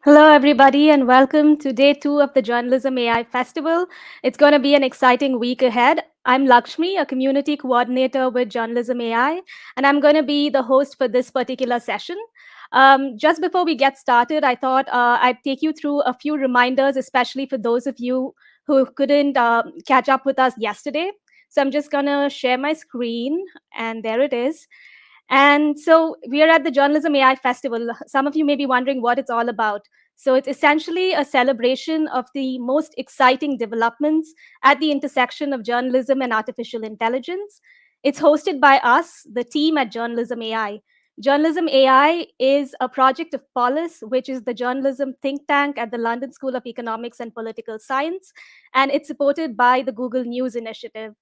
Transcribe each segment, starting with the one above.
Hello, everybody, and welcome to day 2 of the Journalism AI Festival. It's going to be an exciting week ahead. I'm Lakshmi, a community coordinator with Journalism AI, and I'm going to be the host for this particular session. Just before we get started, I thought I'd take you through a few reminders, especially for those of you who couldn't catch up with us yesterday. So I'm just going to share my screen, and there it is. And so we are at the Journalism AI Festival. Some of you may be wondering what it's all about. So it's essentially a celebration of the most exciting developments at the intersection of journalism and artificial intelligence. It's hosted by us, the team at Journalism AI. Journalism AI is a project of Polis, which is the journalism think tank at the London School of Economics and Political Science, and it's supported by the Google News Initiative.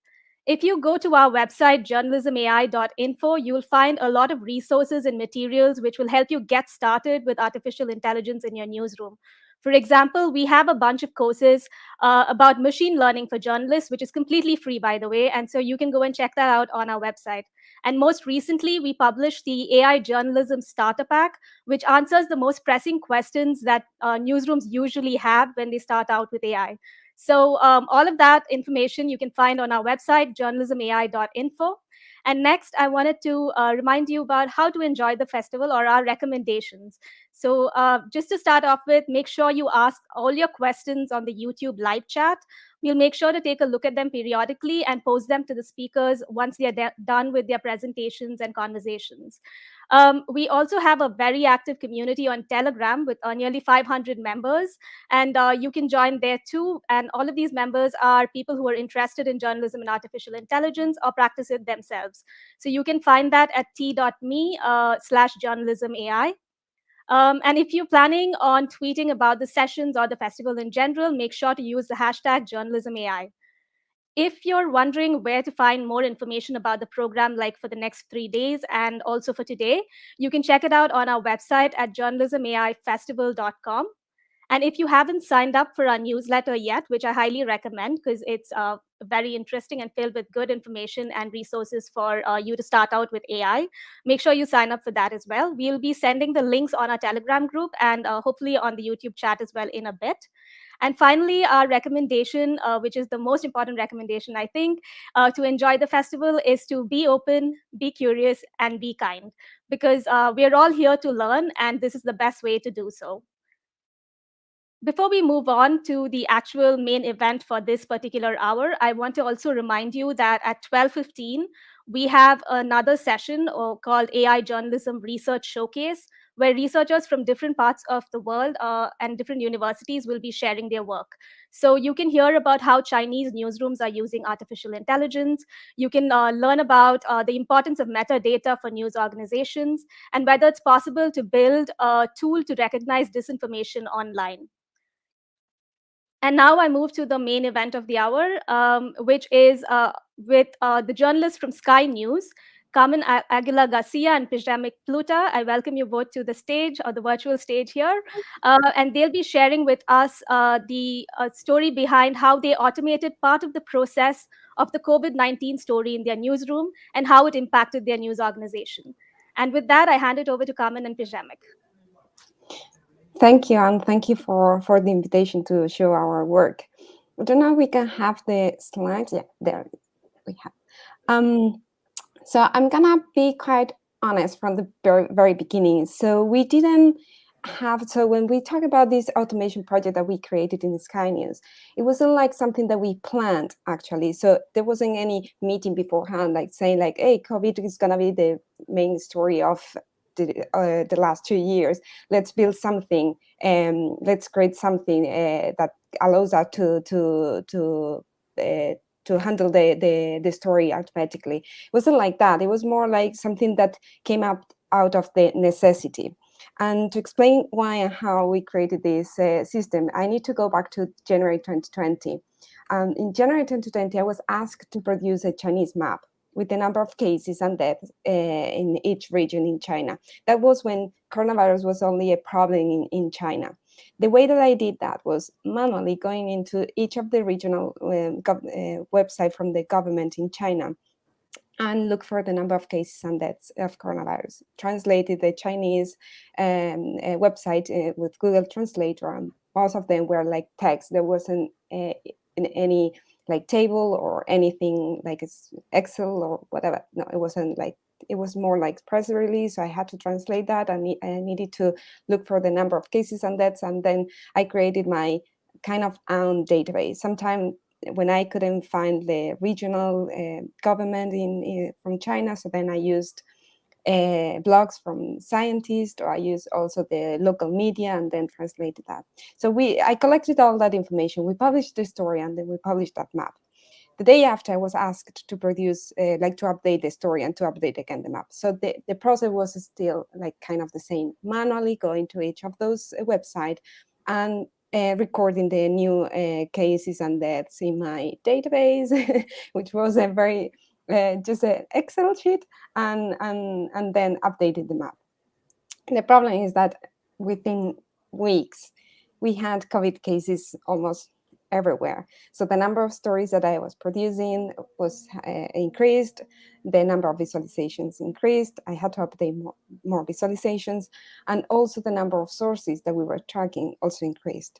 If you go to our website, journalismai.info, you'll find a lot of resources and materials which will help you get started with artificial intelligence in your newsroom. For example, we have a bunch of courses about machine learning for journalists, which is completely free, by the way. And so you can go and check that out on our website. And most recently, we published the AI Journalism Starter Pack, which answers the most pressing questions that newsrooms usually have when they start out with AI. So all of that information you can find on our website, journalismai.info. And next, I wanted to remind you about how to enjoy the festival or our recommendations. So just to start off with, make sure you ask all your questions on the YouTube live chat. We'll make sure to take a look at them periodically and post them to the speakers once they're done with their presentations and conversations. We also have a very active community on Telegram with nearly 500 members, and you can join there too. And all of these members are people who are interested in journalism and artificial intelligence or practice it themselves. So you can find that at t.me/journalismai. And if you're planning on tweeting about the sessions or the festival in general, make sure to use the hashtag journalismai. If you're wondering where to find more information about the program, like for the next 3 days and also for today, you can check it out on our website at journalismaifestival.com. And if you haven't signed up for our newsletter yet, which I highly recommend because it's very interesting and filled with good information and resources for you to start out with AI, make sure you sign up for that as well. We'll be sending the links on our Telegram group and hopefully on the YouTube chat as well in a bit. And finally, our recommendation, which is the most important recommendation, I think, to enjoy the festival is to be open, be curious, and be kind, because we're all here to learn, and this is the best way to do so. Before we move on to the actual main event for this particular hour, I want to also remind you that at 12:15, we have another session called AI Journalism Research Showcase, where researchers from different parts of the world and different universities will be sharing their work. So you can hear about how Chinese newsrooms are using artificial intelligence. You can learn about the importance of metadata for news organizations and whether it's possible to build a tool to recognize disinformation online. And now I move to the main event of the hour, which is with the journalists from Sky News, Carmen Aguilar García and Przemyslaw Pluta. I welcome you both to the stage or the virtual stage here. And they'll be sharing with us the story behind how they automated part of the process of the COVID-19 story in their newsroom and how it impacted their news organization. And with that, I hand it over to Carmen and Przemyslaw. Thank you, and thank you for the invitation to show our work. I don't know if we can have the slides. Yeah, there we have. So I'm gonna be quite honest from the very beginning. So we didn't have, so when we talk about this automation project that we created in Sky News, it wasn't like something that we planned actually. So there wasn't any meeting beforehand, like saying like, hey, COVID is gonna be the main story of the last 2 years. Let's build something and let's create something that allows us to handle the story automatically. It wasn't like that. It was more like something that came up out of the necessity. And to explain why and how we created this system, I need to go back to January 2020. In January 2020, I was asked to produce a Chinese map with the number of cases and deaths in each region in China. That was when coronavirus was only a problem in China. The way that I did that was manually going into each of the regional websites from the government in China and look for the number of cases and deaths of coronavirus. Translated the Chinese website with Google Translator, and most of them were like text. There wasn't in any like table or anything like Excel or whatever. No, it wasn't like, it was more like press release. So I had to translate that, and I needed to look for the number of cases and deaths, and then I created my kind of own database. Sometimes when I couldn't find the regional government from China, so then I used blogs from scientists, or I used also the local media and then translated that. So I collected all that information. We published the story, and then we published that map. The day after, I was asked to produce, to update the story and to update again the map. So the process was still like kind of the same, manually going to each of those websites and recording the new cases and deaths in my database, which was a very just an Excel sheet, and then updated the map. The problem is that within weeks, we had COVID cases almost everywhere. So the number of stories that I was producing was increased. The number of visualizations increased. I had to update more visualizations. And also the number of sources that we were tracking also increased.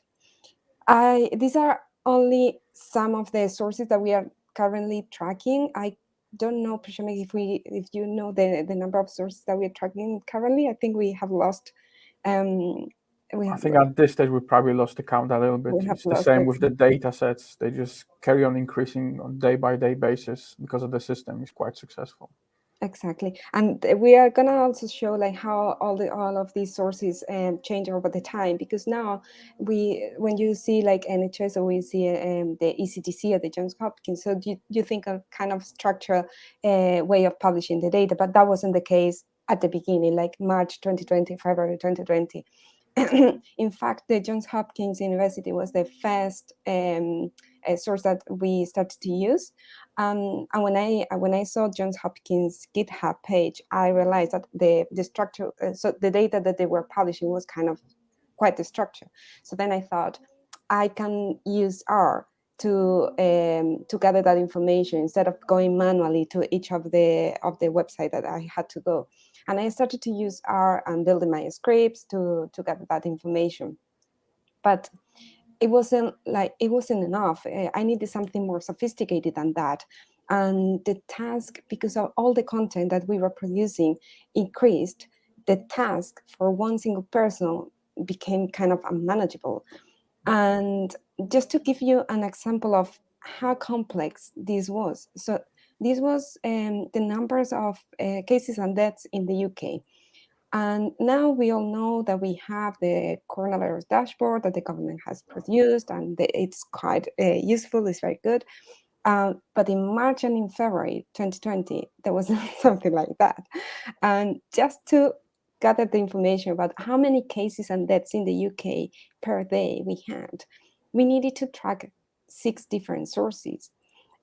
These are only some of the sources that we are currently tracking. I don't know, Przemyslaw, if you know the number of sources that we're tracking currently. I think we have lost. I think at this stage we probably lost the count a little bit. It's the same with the data sets. They just carry on increasing on day-by-day basis because of the system is quite successful. Exactly, and we are gonna also show like how all of these sources change over the time, because now when you see like NHS, or we see the ECTC or the Johns Hopkins, so you think of kind of structural way of publishing the data, but that wasn't the case at the beginning, like March 2020, February 2020. In fact, the Johns Hopkins University was the first source that we started to use. And when I saw Johns Hopkins GitHub page, I realized that the structure, so the data that they were publishing was kind of quite the structure. So then I thought, I can use R to gather that information instead of going manually to each of the website that I had to go. And I started to use R and building my scripts to gather that information. But it wasn't enough. I needed something more sophisticated than that. And the task, because of all the content that we were producing increased, the task for one single person became kind of unmanageable. And just to give you an example of how complex this was. So this was the numbers of cases and deaths in the UK. And now we all know that we have the coronavirus dashboard that the government has produced, and it's quite useful, it's very good. But in March and in February 2020, there was something like that. And just to gather the information about how many cases and deaths in the UK per day we needed to track 6 different sources.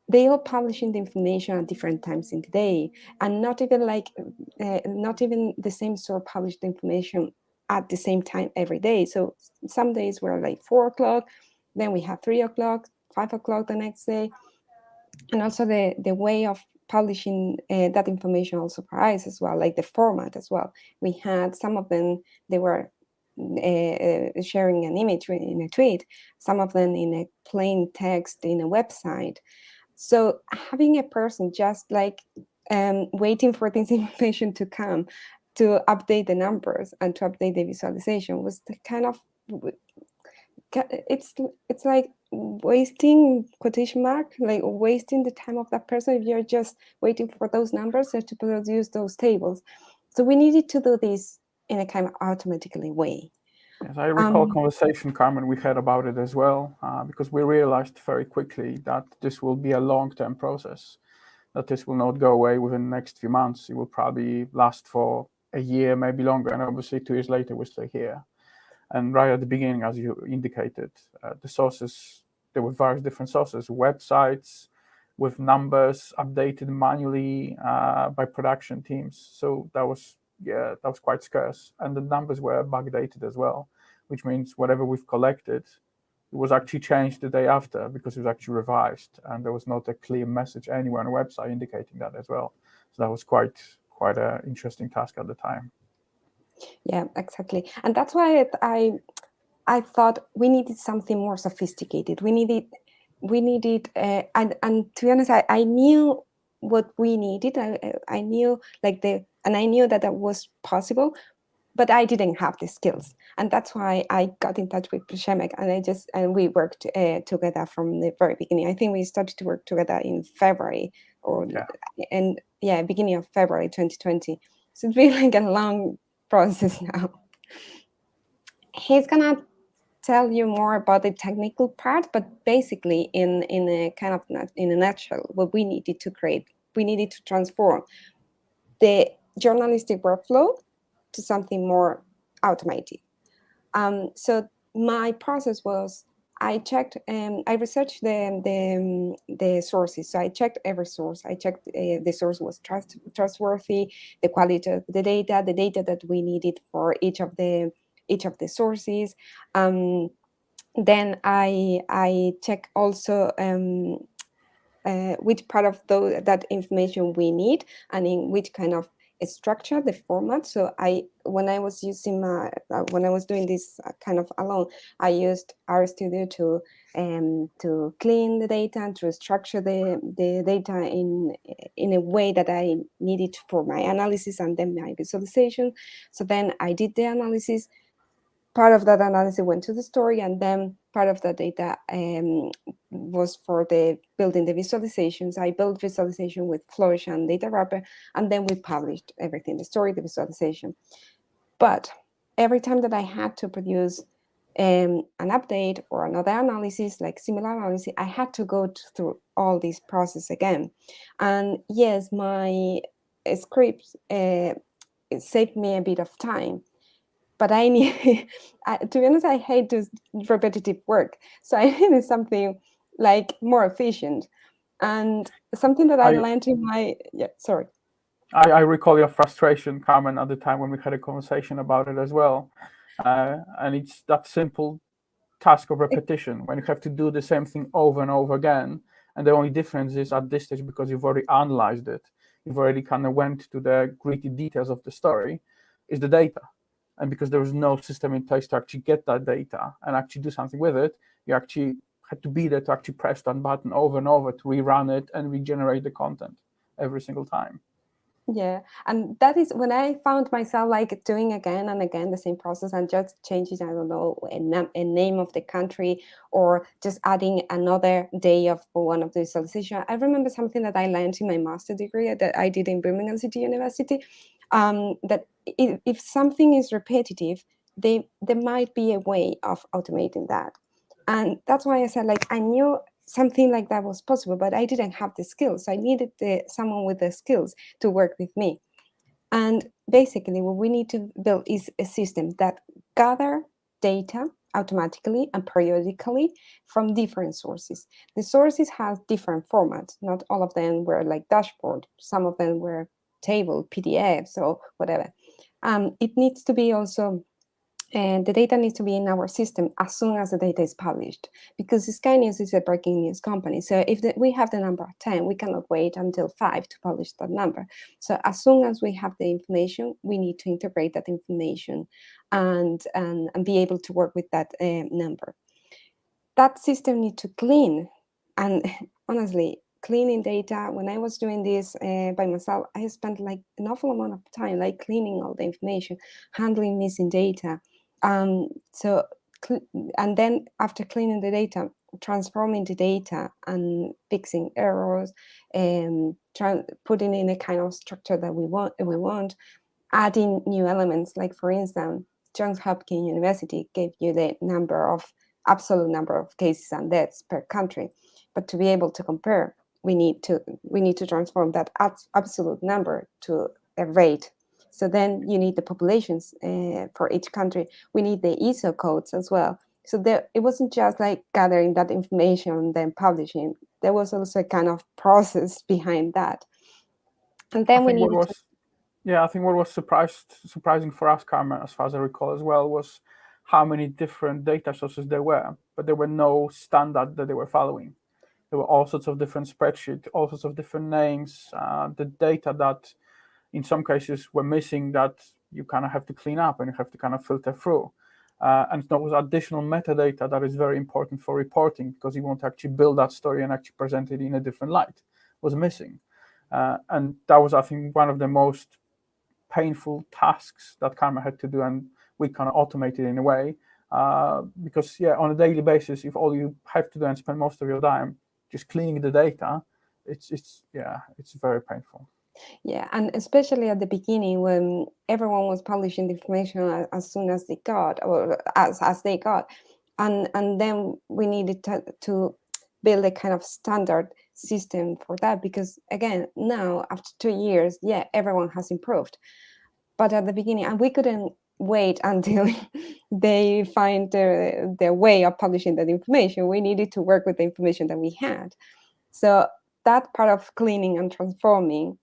They all publishing the information at different times in the day, and not even the same source published the information at the same time every day. So some days were like 4 o'clock, then we have 3 o'clock, 5 o'clock the next day. And also the way of publishing that information also varies as well, like the format as well. We had some of them, they were sharing an image in a tweet, some of them in a plain text in a website. So having a person just like waiting for this information to come to update the numbers and to update the visualization was the kind of, it's like wasting, quotation mark, like wasting the time of that person if you're just waiting for those numbers to produce those tables. So we needed to do this in a kind of automatically way. Yes, I recall a conversation, Carmen, we had about it as well, because we realized very quickly that this will be a long-term process, that this will not go away within the next few months. It will probably last for a year, maybe longer, and obviously 2 years later we're still here. And right at the beginning, as you indicated, the sources, there were various different sources, websites with numbers updated manually by production teams. So that was quite scarce. And the numbers were backdated as well, which means whatever we've collected, it was actually changed the day after because it was actually revised. And there was not a clear message anywhere on the website indicating that as well. So that was quite an interesting task at the time. Yeah, exactly. And that's why I thought we needed something more sophisticated. We needed, and to be honest, I knew what we needed. I knew and I knew that was possible, but I didn't have the skills, and that's why I got in touch with Przemyslaw, and we worked together from the very beginning. I think we started to work together in February, beginning of February 2020. So it's been like a long process now. He's gonna tell you more about the technical part, but basically, in a nutshell, what we needed to create, we needed to transform the journalistic workflow to something more automated. So my process was, I checked, I researched the sources. So I checked every source. I checked the source was trustworthy, the quality of the data that we needed for each of the sources. Then I check also which part of that information we need, and in which kind of structure, the format. So when I was doing this kind of alone, I used RStudio to clean the data and to structure the data in a way that I needed for my analysis and then my visualization. So then I did the analysis. Part of that analysis went to the story, and then part of the data was for building the visualizations. I built visualization with Flourish and Data Wrapper, and then we published everything, the story, the visualization. But every time that I had to produce an update or another analysis, like similar analysis, I had to go through all this process again. And yes, my script it saved me a bit of time. But I need, to be honest, I hate this repetitive work. So I needed something like more efficient, and something that I learned in my, sorry. I recall your frustration, Carmen, at the time when we had a conversation about it as well. And it's that simple task of repetition, when you have to do the same thing over and over again. And the only difference is at this stage, because you've already analyzed it, you've already kind of went to the gritty details of the story, is the data. And because there was no system in place to actually get that data and actually do something with it, you actually had to be there to actually press that button over and over to rerun it and regenerate the content every single time. Yeah, and that is when I found myself like doing again and again the same process and just changing, I don't know, a name of the country, or just adding another day of one of the visualization. I remember something that I learned in my master's degree that I did in Birmingham City University, that if something is repetitive, there might be a way of automating that. And that's why I said, like, I knew something like that was possible, but I didn't have the skills. So I needed someone with the skills to work with me. And basically what we need to build is a system that gather data automatically and periodically from different sources. The sources have different formats. Not all of them were like dashboard. Some of them were table, PDFs, or whatever. It needs to be also, and the data needs to be in our system as soon as the data is published, because Sky News is a breaking news company. So if we have the number 10, we cannot wait until 5 to publish that number. So as soon as we have the information, we need to integrate that information and be able to work with that number. That system needs to clean. And honestly, cleaning data, when I was doing this by myself, I spent like an awful amount of time like cleaning all the information, handling missing data. And then after cleaning the data, transforming the data and fixing errors, and putting in a kind of structure that we want, adding new elements. Like, for instance, Johns Hopkins University gave you the absolute number of cases and deaths per country, but to be able to compare, we need to transform that absolute number to a rate. So then you need the populations for each country. We need the ISO codes as well. So it wasn't just like gathering that information and then publishing. There was also a kind of process behind that. And then we needed I think what was surprising for us, Carmen, as far as I recall as well, was how many different data sources there were, but there were no standard that they were following. There were all sorts of different spreadsheets, all sorts of different names, the data that in some cases were missing that you kind of have to clean up and you have to kind of filter through. And there was additional metadata that is very important for reporting, because you want to actually build that story and actually present it in a different light, was missing. And that was, I think, one of the most painful tasks that Carmen had to do, and we kind of automated in a way, because on a daily basis, if all you have to do and spend most of your time just cleaning the data, it's very painful. Yeah, and especially at the beginning when everyone was publishing the information as soon as they got, or as they got, and then we needed to build a kind of standard system for that, because again, now after 2 years, everyone has improved, but at the beginning, and we couldn't wait until they find their way of publishing that information. We needed to work with the information that we had. So that part of cleaning and transforming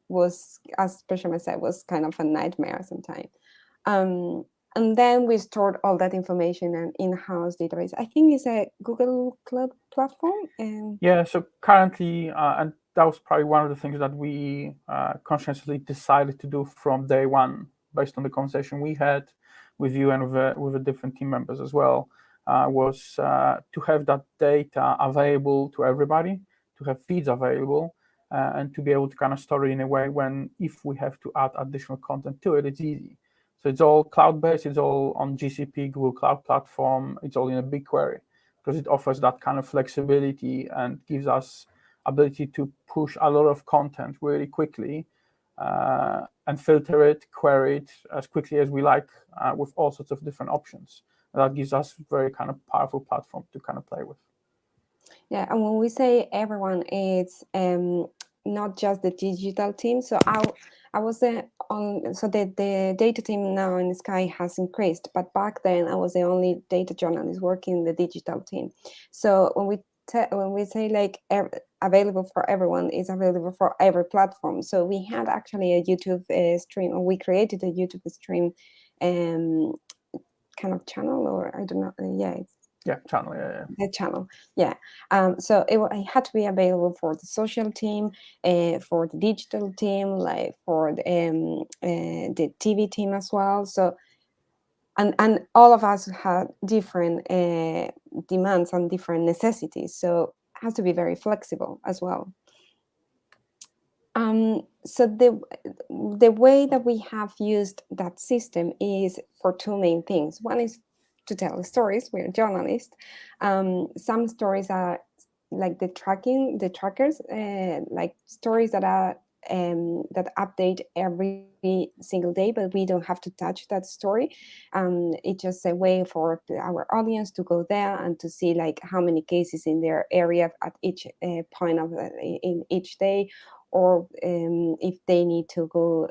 was, as Przemyslaw said, was kind of a nightmare sometimes. And then we stored all that information in an in-house database. I think it's a Google Cloud platform. So currently, and that was probably one of the things that we consciously decided to do from day one, based on the conversation we had with you and with the different team members as well, was to have that data available to everybody, to have feeds available, and to be able to kind of store it in a way when, if we have to add additional content to it, it's easy. So it's all cloud-based, it's all on GCP, Google Cloud Platform, it's all in a BigQuery, because it offers that kind of flexibility and gives us ability to push a lot of content really quickly and filter it, query it as quickly as we like, with all sorts of different options. And that gives us a very kind of powerful platform to kind of play with. Yeah, and when we say everyone, it's not just the digital team. So I was on, so the data team now in Sky has increased, but back then I was the only data journalist working in the digital team. So when we say like available for everyone, it's available for every platform. So we had actually a YouTube stream, or we created a YouTube stream kind of channel, or I don't know, Channel, the channel, so it had to be available for the social team, for the digital team, like for the TV team as well. So and all of us had different demands and different necessities, so it has to be very flexible as well. So the way that we have used that system is for two main things. One is to tell stories. We're journalists. Some stories are like the trackers, like stories that are that update every single day, but we don't have to touch that story. It's just a way for our audience to go there and to see like how many cases in their area at each point of in each day, or if they need to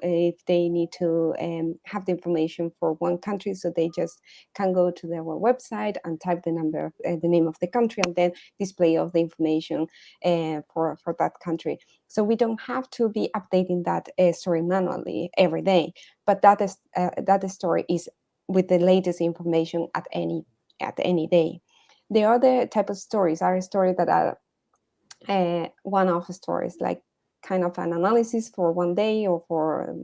have the information for one country, so they just can go to their website and type the name of the country, and then display all the information for that country. So we don't have to be updating that story manually every day, but that story is with the latest information at any day. The other type of stories are stories that are one-off stories, like kind of an analysis for one day or for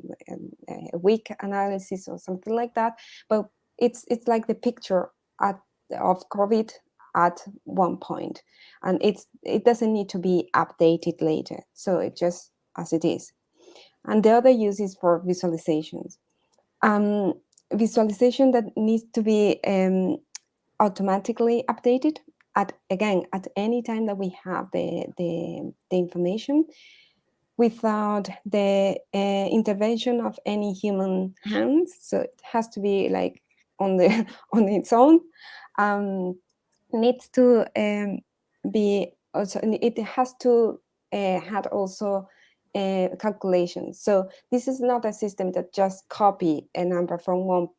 a week analysis or something like that. But it's like the picture of COVID at one point, and it doesn't need to be updated later. So it's just as it is. And the other use is for visualizations. Visualization that needs to be automatically updated at any time that we have the information, without the intervention of any human hands. So it has to be like on its own. Needs to be also, it has to had also calculations. So this is not a system that just copy a number from one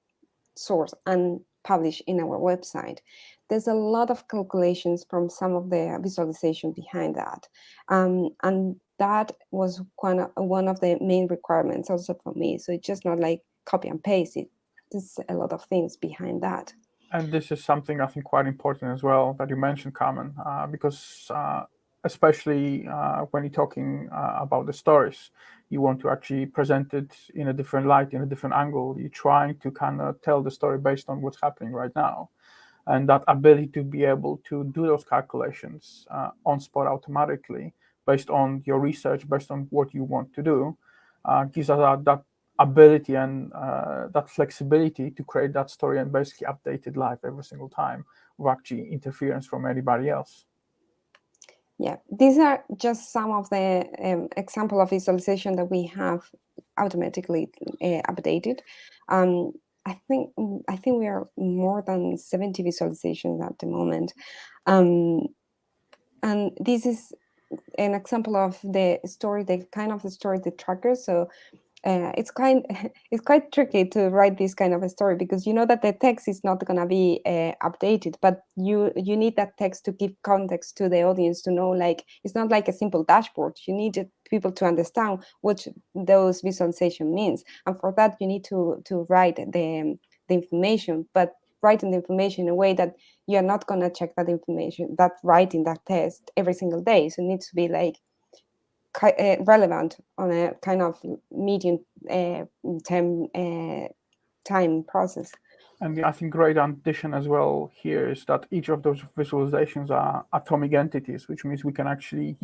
source and publish in our website. There's a lot of calculations from some of the visualization behind that, and that was one of the main requirements also for me. So it's just not like copy and paste it. There's a lot of things behind that. And this is something I think quite important as well that you mentioned, Carmen, because especially when you're talking about the stories. You want to actually present it in a different light, in a different angle. You're trying to kind of tell the story based on what's happening right now. And that ability to be able to do those calculations on spot automatically based on your research, based on what you want to do, gives us that ability and that flexibility to create that story and basically update it live every single time without actually interference from anybody else. Yeah, these are just some of the example of visualization that we have automatically updated. I think we are more than 70 visualizations at the moment, and this is an example of the story, the kind of the story, the tracker. So it's quite tricky to write this kind of a story, because you know that the text is not going to be updated, but you need that text to give context to the audience, to know, like, it's not like a simple dashboard. You need people to understand what those visualization means, and for that you need to write the information, but writing the information in a way that you're not going to check that information, that writing that text every single day. So it needs to be like relevant on a kind of medium term time process. And I think great addition as well here is that each of those visualizations are atomic entities, which means we can actually,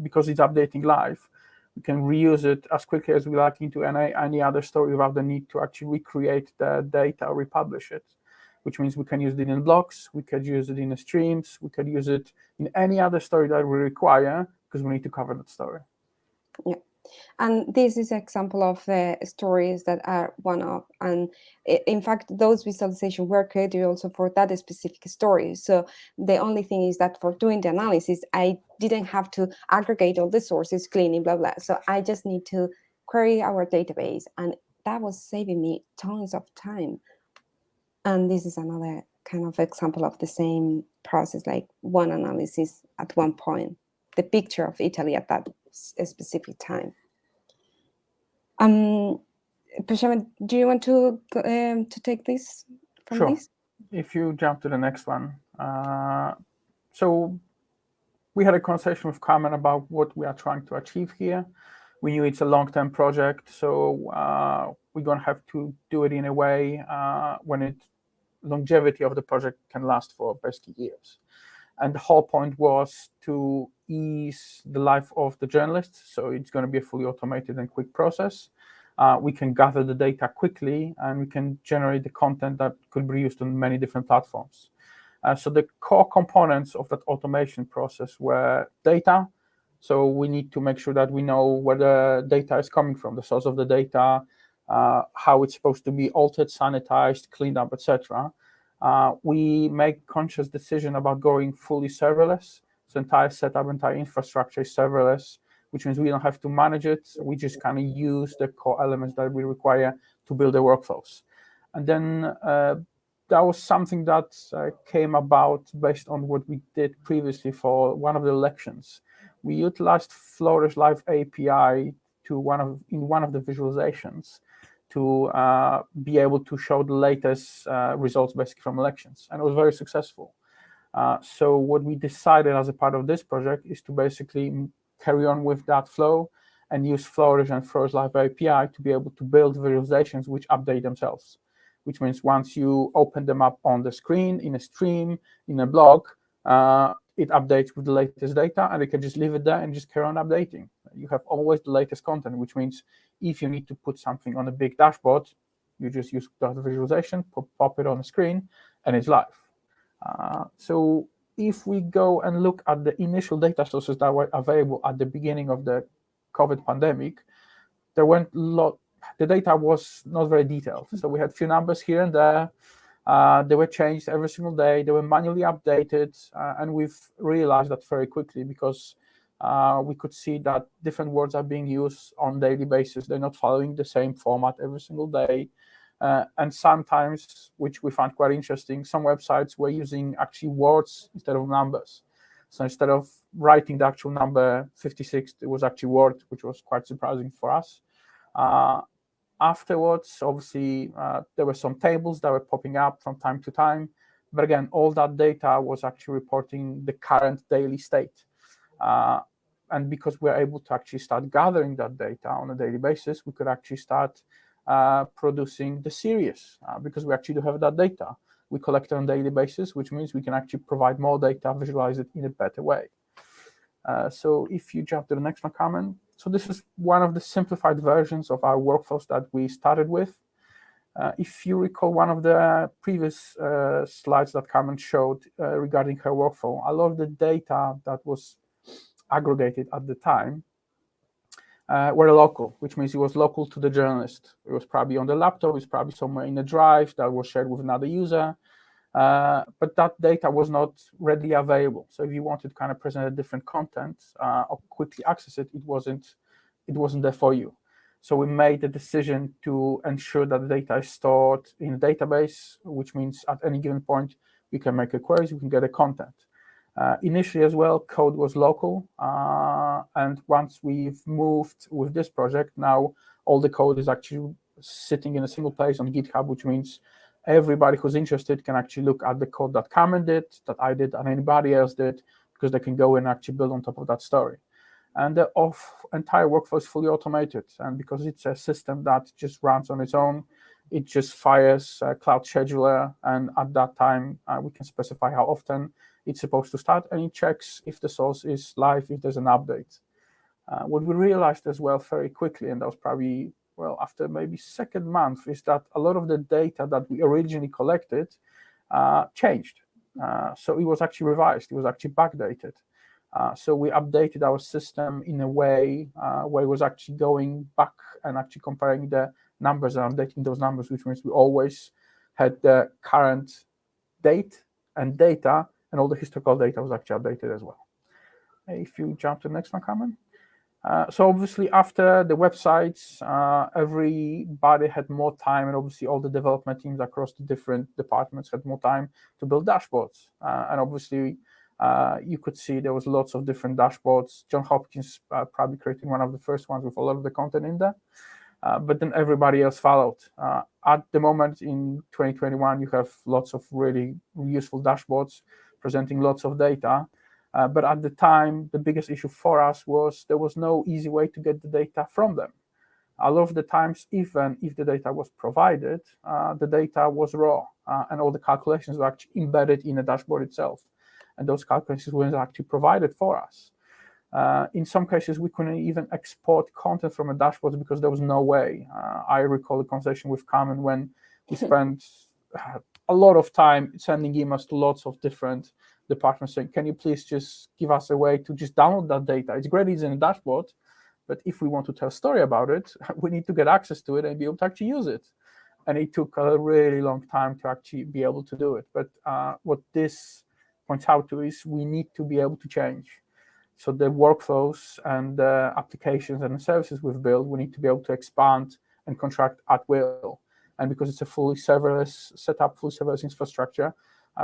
because it's updating live, we can reuse it as quickly as we like into any other story without the need to actually recreate the data or republish it, which means we can use it in blocks, we could use it in the streams, we could use it in any other story that we require, because we need to cover that story. Yeah. And this is an example of stories that are one-off. And in fact, those visualizations were created also for that specific story. So the only thing is that for doing the analysis, I didn't have to aggregate all the sources, cleaning, blah, blah. So I just need to query our database. And that was saving me tons of time. And this is another kind of example of the same process, like one analysis at one point, the picture of Italy at that specific time. Przemyslaw, do you want to take this from Sure. this? If you jump to the next one. So we had a conversation with Carmen about what we are trying to achieve here. We knew it's a long-term project, so we're going to have to do it in a way when longevity of the project can last for basically years. And the whole point was to ease the life of the journalists. So it's going to be a fully automated and quick process. We can gather the data quickly, and we can generate the content that could be used on many different platforms. So the core components of that automation process were data. So we need to make sure that we know where the data is coming from, the source of the data, how it's supposed to be altered, sanitized, cleaned up, etc. We make conscious decision about going fully serverless. So entire setup, entire infrastructure is serverless, which means we don't have to manage it. We just kind of use the core elements that we require to build the workflows. And then that was something that came about based on what we did previously for one of the elections. We utilized Flourish Live API in one of the visualizations to be able to show the latest results basically from elections, and it was very successful. So what we decided as a part of this project is to basically carry on with that flow and use Flourish and Flourish Live API to be able to build visualizations which update themselves, which means once you open them up on the screen, in a stream, in a blog, it updates with the latest data, and you can just leave it there and just carry on updating. You have always the latest content, which means if you need to put something on a big dashboard, you just use that visualization, pop it on the screen, and it's live. So if we go and look at the initial data sources that were available at the beginning of the COVID pandemic, the data was not very detailed. So we had few numbers here and there. They were changed every single day. They were manually updated, and we've realized that very quickly because we could see that different words are being used on a daily basis. They're not following the same format every single day. And sometimes, which we found quite interesting, some websites were using actually words instead of numbers. So instead of writing the actual number 56, it was actually word, which was quite surprising for us. Afterwards, obviously, there were some tables that were popping up from time to time. But again, all that data was actually reporting the current daily state. And because we're able to actually start gathering that data on a daily basis, we could actually start producing the series because we actually do have that data. We collect it on a daily basis, which means we can actually provide more data, visualize it in a better way. So if you jump to the next one, Carmen. So this is one of the simplified versions of our workflows that we started with. If you recall one of the previous slides that Carmen showed regarding her workflow, a lot of the data that was aggregated at the time were local, which means it was local to the journalist. It was probably on the laptop, it was probably somewhere in a drive that was shared with another user, but that data was not readily available. So if you wanted to kind of present a different content or quickly access it, it wasn't there for you. So we made the decision to ensure that the data is stored in a database, which means at any given point, we can make a query, we can get a content. Initially as well, code was local. And once we've moved with this project, now all the code is actually sitting in a single place on GitHub, which means everybody who's interested can actually look at the code that Carmen did, that I did, and anybody else did, because they can go and actually build on top of that story. And the entire workflow is fully automated. And because it's a system that just runs on its own, it just fires a cloud scheduler. And at that time, we can specify how often it's supposed to start. And it checks if the source is live, if there's an update. What we realized as well very quickly, and that was probably, well, after maybe second month, is that a lot of the data that we originally collected changed. So it was actually revised. It was actually backdated. So we updated our system in a way where it was actually going back and actually comparing the numbers and updating those numbers, which means we always had the current date and data, and all the historical data was actually updated as well. If you jump to the next one, Carmen. So obviously after the websites, everybody had more time, and obviously all the development teams across the different departments had more time to build dashboards. And obviously you could see there was lots of different dashboards. John Hopkins probably created one of the first ones with a lot of the content in there, but then everybody else followed. At the moment in 2021, you have lots of really useful dashboards presenting lots of data. But at the time, the biggest issue for us was there was no easy way to get the data from them. A lot of the times, even if the data was provided, the data was raw, and all the calculations were actually embedded in the dashboard itself. And those calculations weren't actually provided for us. In some cases, we couldn't even export content from a dashboard because there was no way. I recall a conversation with Carmen when we spent a lot of time sending emails to lots of different departments saying, can you please just give us a way to just download that data? It's great, it's in a dashboard, but if we want to tell a story about it, we need to get access to it and be able to actually use it. And it took a really long time to actually be able to do it. But what this points out to is we need to be able to change. So the workflows and the applications and the services we've built, we need to be able to expand and contract at will. And because it's a fully serverless setup, full serverless infrastructure,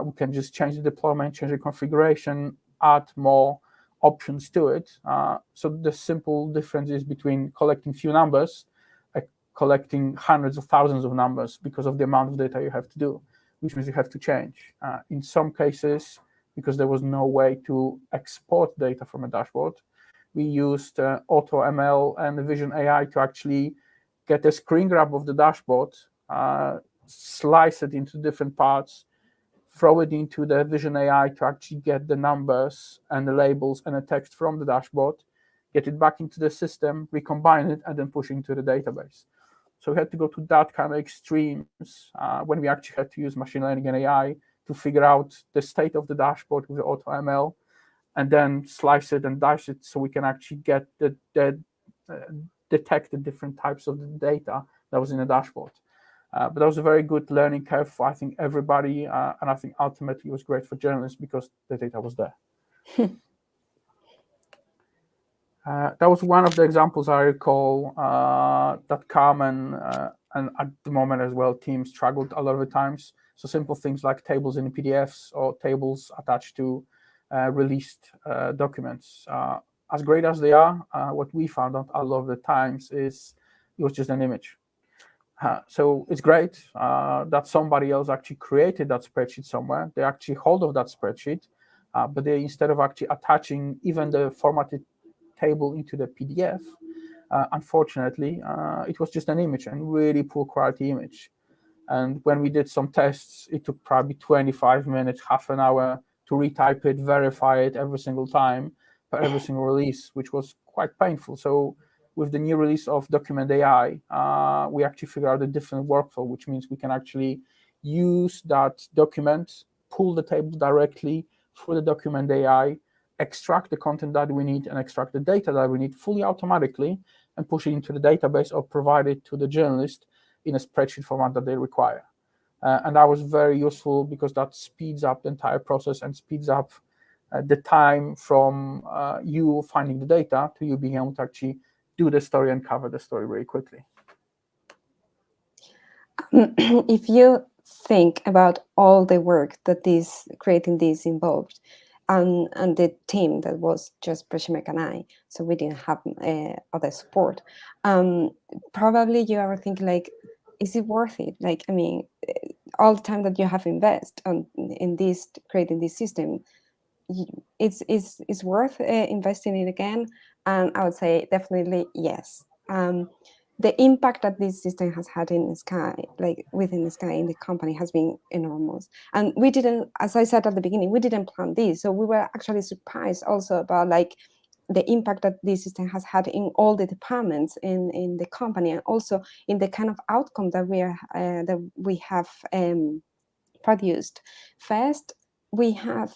we can just change the deployment, change the configuration, add more options to it. So the simple difference is between collecting few numbers, collecting hundreds of thousands of numbers because of the amount of data you have to do, which means you have to change. In some cases, because there was no way to export data from a dashboard, we used AutoML and Vision AI to actually get a screen grab of the dashboard, slice it into different parts, throw it into the Vision AI to actually get the numbers and the labels and the text from the dashboard, get it back into the system, recombine it, and then push it into the database. So we had to go to that kind of extremes when we actually had to use machine learning and AI to figure out the state of the dashboard with the AutoML, and then slice it and dice it so we can actually get detect the different types of the data that was in the dashboard. But that was a very good learning curve for, I think, everybody, and I think ultimately it was great for journalists because the data was there. That was one of the examples I recall that Carmen and at the moment as well, teams struggled a lot of the times. So simple things like tables in PDFs or tables attached to released documents. As great as they are, what we found out a lot of the times is it was just an image. So it's great that somebody else actually created that spreadsheet somewhere. They actually hold of that spreadsheet, But they, instead of actually attaching even the formatted table into the PDF, unfortunately, it was just an image, and really poor quality image. And when we did some tests, it took probably 25 minutes, half an hour to retype it, verify it every single time for every single release, which was quite painful. So with the new release of JournalismAI, we actually figured out a different workflow, which means we can actually use that document, pull the table directly through the document AI, extract the content that we need and extract the data that we need fully automatically, and push it into the database or provide it to the journalist in a spreadsheet format that they require. And that was very useful because that speeds up the entire process and speeds up the time from you finding the data to you being able to actually do the story and cover the story very quickly. If you think about all the work that creating this involved, and the team that was just Przemyslaw and I, so we didn't have other support, probably you are thinking like, is it worth it? Like, I mean, all the time that you have invested in this, creating this system, it's worth investing in again? And I would say definitely yes. The impact that this system has had in Sky, like within Sky in the company, has been enormous. And we didn't, as I said at the beginning, we didn't plan this. So we were actually surprised also about like the impact that this system has had in all the departments in the company, and also in the kind of outcome that we have produced. First, we have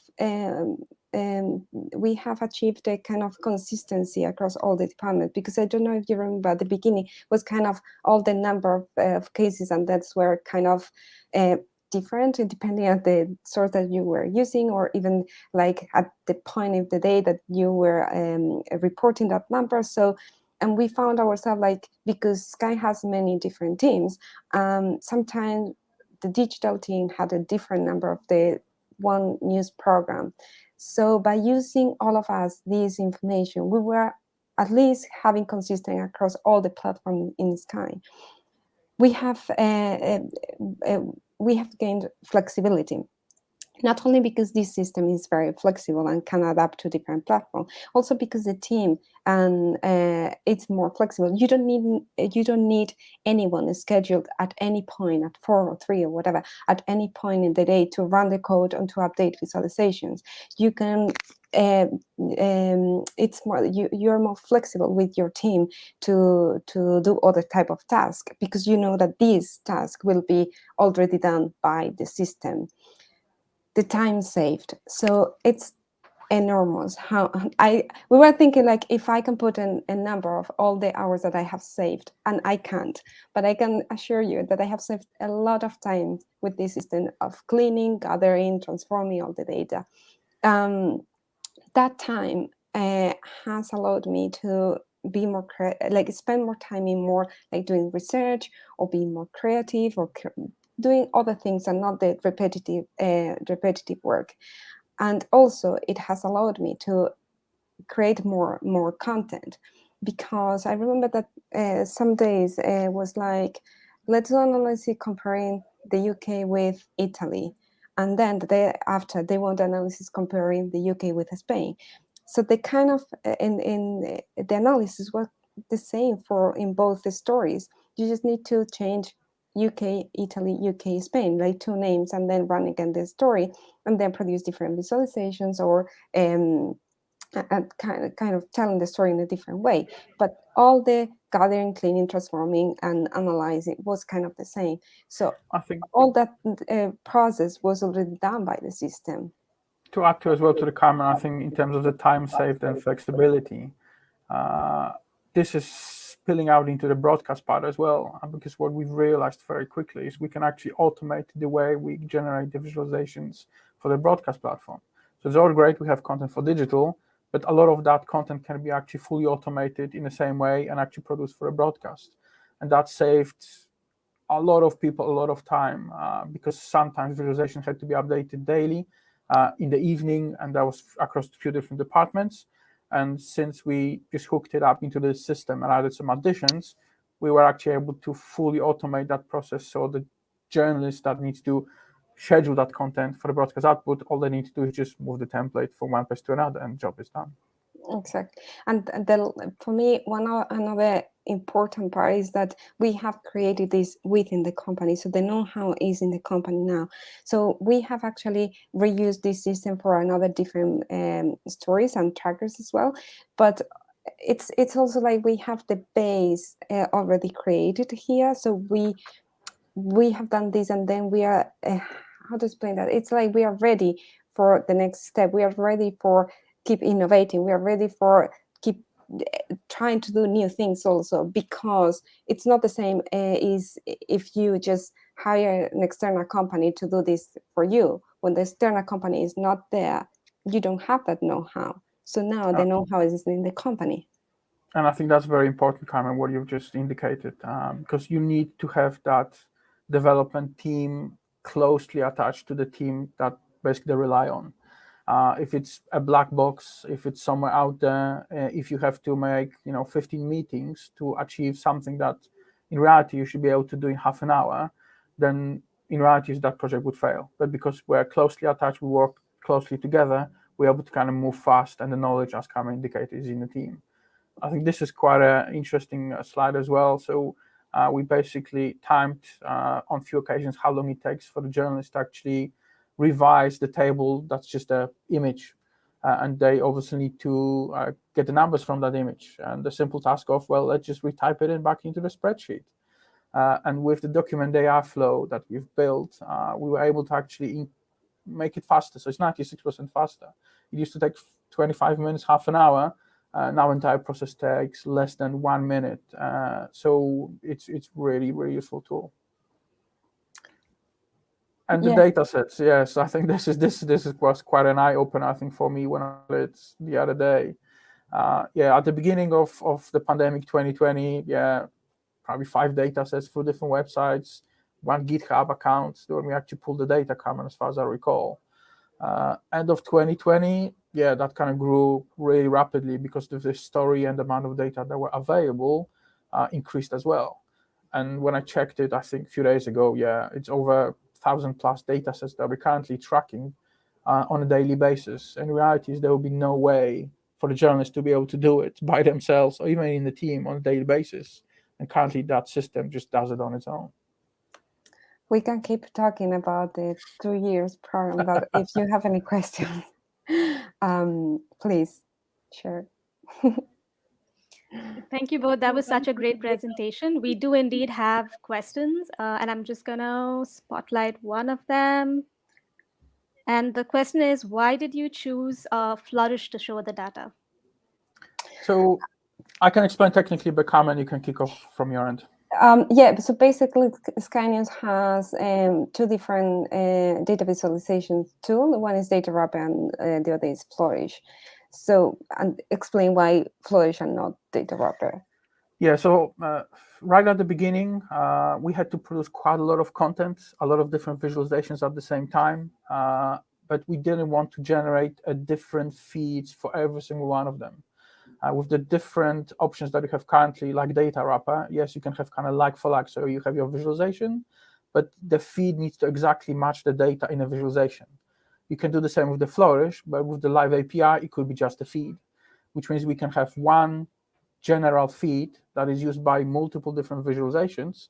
achieved a kind of consistency across all the departments, because I don't know if you remember at the beginning was kind of all the number of cases, and that's where kind of different depending on the source that you were using, or even like at the point of the day that you were reporting that number. So, and we found ourselves like, because Sky has many different teams, sometimes the digital team had a different number of the one news program. So by using all of us this information, we were at least having consistent across all the platforms in Sky. We have gained flexibility, not only because this system is very flexible and can adapt to different platforms, also because the team and it's more flexible. You don't need anyone scheduled at any point at 4 or 3 or whatever at any point in the day to run the code and to update visualizations. You can it's more, you're more flexible with your team to do other type of tasks, because you know that this task will be already done by the system. The time saved, so it's enormous. We were thinking like, if I can put a number of all the hours that I have saved, and I can't, but I can assure you that I have saved a lot of time with this system of cleaning, gathering, transforming all the data. That time has allowed me to be more spend more time in more like doing research, or being more creative, or doing other things and not the repetitive work. And also it has allowed me to create more content, because I remember that some days was like, let's do an analysis comparing the UK with Italy, and then the day after they want analysis comparing the UK with Spain. So the kind of in the analysis was the same in both the stories. You just need to change UK, Italy, UK, Spain, like 2 names, and then run again the story, and then produce different visualizations, or kind of telling the story in a different way. But all the gathering, cleaning, transforming, and analyzing was kind of the same. So I think all that process was already done by the system. To add to as well to the Carmen, I think in terms of the time saved and flexibility, this is spilling out into the broadcast part as well, because what we've realized very quickly is we can actually automate the way we generate the visualizations for the broadcast platform. So it's all great, we have content for digital, but a lot of that content can be actually fully automated in the same way and actually produced for a broadcast. And that saved a lot of people a lot of time, because sometimes visualizations had to be updated daily, in the evening, and that was across a few different departments. And since we just hooked it up into the system and added some additions, we were actually able to fully automate that process. So the journalist that needs to schedule that content for the broadcast output. All they need to do is just move the template from one place to another, and job is done. Exactly. And for me, another important part is that we have created this within the company. So the know-how is in the company now. So we have actually reused this system for another different stories and trackers as well. But it's also like we have the base already created here. So we have done this, and then we are how to explain that? It's like we are ready for the next step. We are ready for keep innovating. We are ready for keep trying to do new things also, because it's not the same is if you just hire an external company to do this for you. When the external company is not there, you don't have that know-how. So now the know-how is in the company. And I think that's very important, Carmen, what you've just indicated, because you need to have that development team closely attached to the team that basically they rely on. If it's a black box, if it's somewhere out there, if you have to make 15 meetings to achieve something that in reality you should be able to do in half an hour, then in reality that project would fail. But because we're closely attached, we work closely together, we're able to kind of move fast, and the knowledge, as Carmen indicated, is in the team. I think this is quite an interesting slide as well. So we basically timed on a few occasions how long it takes for the journalist to actually revise the table that's just an image. And they obviously need to get the numbers from that image. And the simple task of, well, let's just retype it in back into the spreadsheet. And with the document AI flow that we've built, we were able to actually make it faster. So it's 96% faster. It used to take 25 minutes, half an hour. Now entire process takes less than 1 minute. So it's really, really useful tool. And the data sets, yes, I think this was quite an eye opener, I think, for me when I did it the other day. At the beginning of the pandemic 2020, probably 5 data sets for different websites, 1 GitHub account where we actually pulled the data, Carmen, as far as I recall. End of 2020, that kind of grew really rapidly because the story and the amount of data that were available increased as well. And when I checked it, I think a few days ago, it's over 1,000+ data sets that we're currently tracking on a daily basis. And the reality is there will be no way for the journalists to be able to do it by themselves or even in the team on a daily basis. And currently that system just does it on its own. We can keep talking about the 2 years program, but if you have any questions, please share. Thank you both. That was such a great presentation. We do indeed have questions, and I'm just going to spotlight one of them. And the question is, why did you choose Flourish to show the data? So I can explain technically, but Carmen, you can kick off from your end. So basically, Sky News has 2 different data visualization tools. One is Data Wrapper and the other is Flourish. So, and explain why Flourish and not Data Wrapper. So right at the beginning, we had to produce quite a lot of content, a lot of different visualizations at the same time, but we didn't want to generate different feeds for every single one of them. With the different options that you have currently, like Data Wrapper, yes, you can have kind of like for like, so you have your visualization, but the feed needs to exactly match the data in a visualization. You can do the same with the Flourish, but with the live API, it could be just a feed, which means we can have one general feed that is used by multiple different visualizations,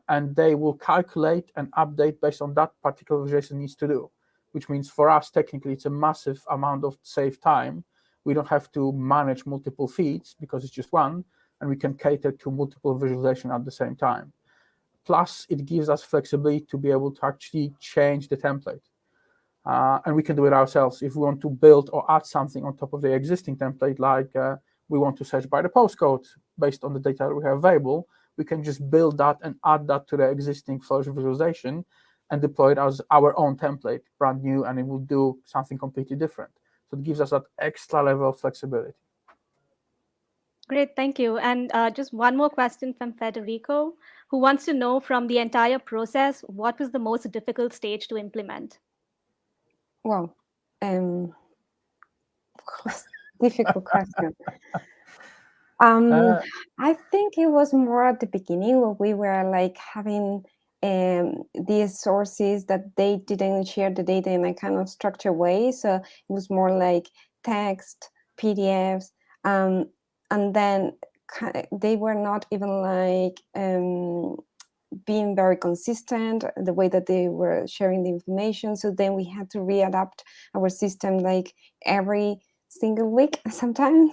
and they will calculate and update based on that particular visualization needs to do, which means for us, technically, it's a massive amount of saved time. We don't have to manage multiple feeds because it's just one, and we can cater to multiple visualization at the same time. Plus, it gives us flexibility to be able to actually change the template. And we can do it ourselves. If we want to build or add something on top of the existing template, like we want to search by the postcode based on the data that we have available, we can just build that and add that to the existing Flourish visualization and deploy it as our own template, brand new, and it will do something completely different. So it gives us that extra level of flexibility. Great, thank you. And just one more question from Federico, who wants to know from the entire process, what was the most difficult stage to implement? Wow, difficult question. I think it was more at the beginning when we were like having these sources that they didn't share the data in a kind of structured way. So it was more like text, PDFs, and then they were not even like being very consistent the way that they were sharing the information. So then we had to readapt our system like every single week sometimes.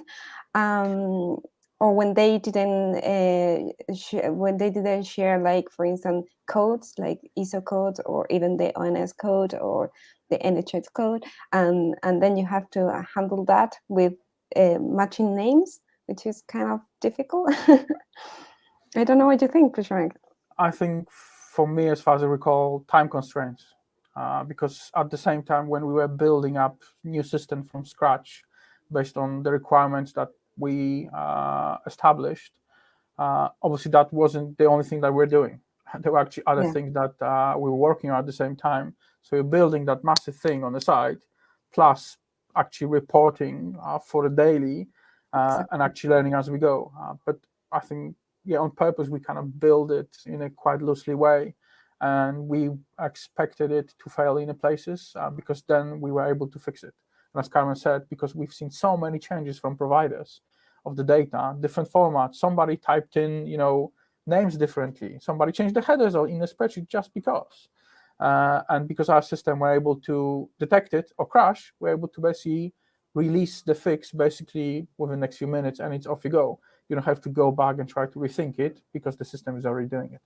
Or when they didn't share, like for instance, codes like ISO codes or even the ONS code or the NHS code, and then you have to handle that with matching names, which is kind of difficult. I don't know what you think, Przemyslaw. I think for me, as far as I recall, time constraints, because at the same time when we were building up new system from scratch based on the requirements that we established, obviously that wasn't the only thing that we're doing. There were actually other things that we were working on at the same time. So you're building that massive thing on the side, plus actually reporting for the daily and actually learning as we go. But I think, on purpose, we kind of build it in a quite loosely way, and we expected it to fail in places because then we were able to fix it. And as Carmen said, because we've seen so many changes from providers of the data, different formats. Somebody typed in, names differently. Somebody changed the headers in the spreadsheet just because. And because our system were able to detect it or crash, we're able to basically release the fix basically within the next few minutes, and it's off you go. You don't have to go back and try to rethink it because the system is already doing it.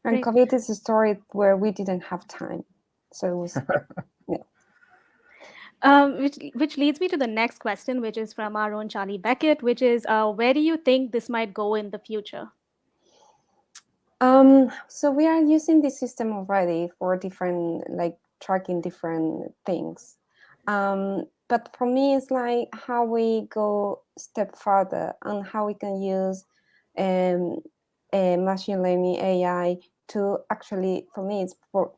And COVID is a story where we didn't have time. So it was, which leads me to the next question, which is from our own Charlie Beckett, which is, where do you think this might go in the future? So we are using this system already for different, like tracking different things. But for me, it's like how we go a step further and how we can use machine learning AI to actually, for me, it's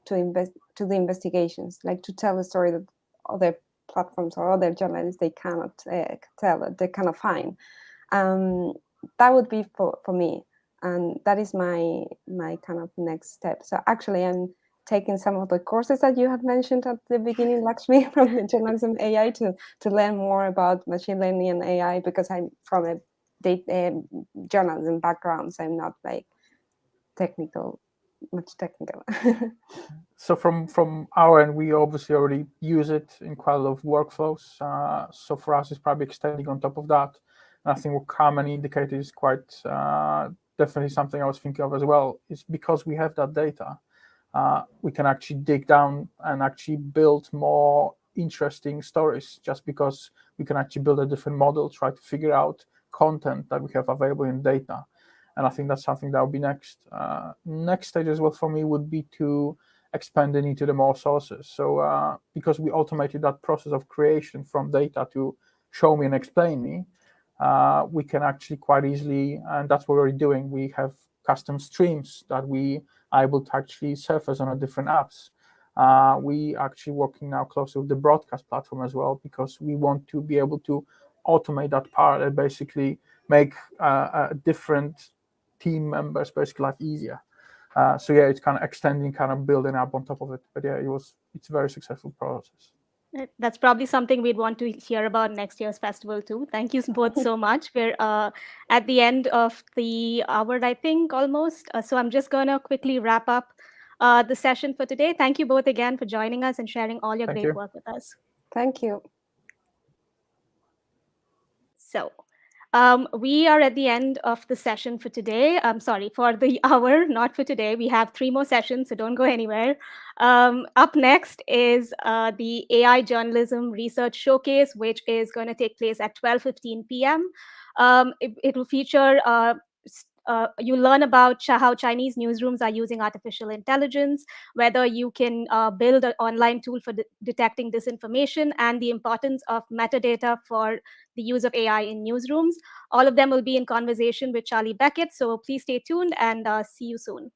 to the investigations, like to tell a story that other platforms or other journalists they cannot tell, they cannot find. That would be for me. And that is my kind of next step. So actually, I'm taking some of the courses that you had mentioned at the beginning, Lakshmi, from the JournalismAI to learn more about machine learning and AI, because I'm from a journalism background, so I'm not like much technical. So from our end, we obviously already use it in quite a lot of workflows. So for us, it's probably extending on top of that. And I think what Carmen indicated is quite definitely something I was thinking of as well. Is because we have that data, we can actually dig down and actually build more interesting stories, just because we can actually build a different model, try to figure out content that we have available in data. And I think that's something that will be next. Next stage as well for me would be to expand it into the more sources. So because we automated that process of creation from data to show me and explain me, we can actually quite easily, and that's what we're already doing, we have custom streams that we are able to actually surface on our different apps. We actually working now closely with the broadcast platform as well, because we want to be able to automate that part and basically make different team members basically life easier. So yeah, it's kind of extending, kind of building up on top of it. But yeah, it's a very successful process. That's probably something we'd want to hear about next year's festival too. Thank you both so much. We're at the end of the hour, I think, almost. So I'm just going to quickly wrap up the session for today. Thank you both again for joining us and sharing all your great work with us. Thank you. So we are at the end of the session for today. I'm sorry, for the hour, not for today. We have 3 more sessions, so don't go anywhere. Up next is the AI Journalism Research Showcase, which is going to take place at 12:15 p.m. It will feature you learn about how Chinese newsrooms are using artificial intelligence, whether you can build an online tool for detecting disinformation, and the importance of metadata for the use of AI in newsrooms. All of them will be in conversation with Charlie Beckett, so please stay tuned and see you soon.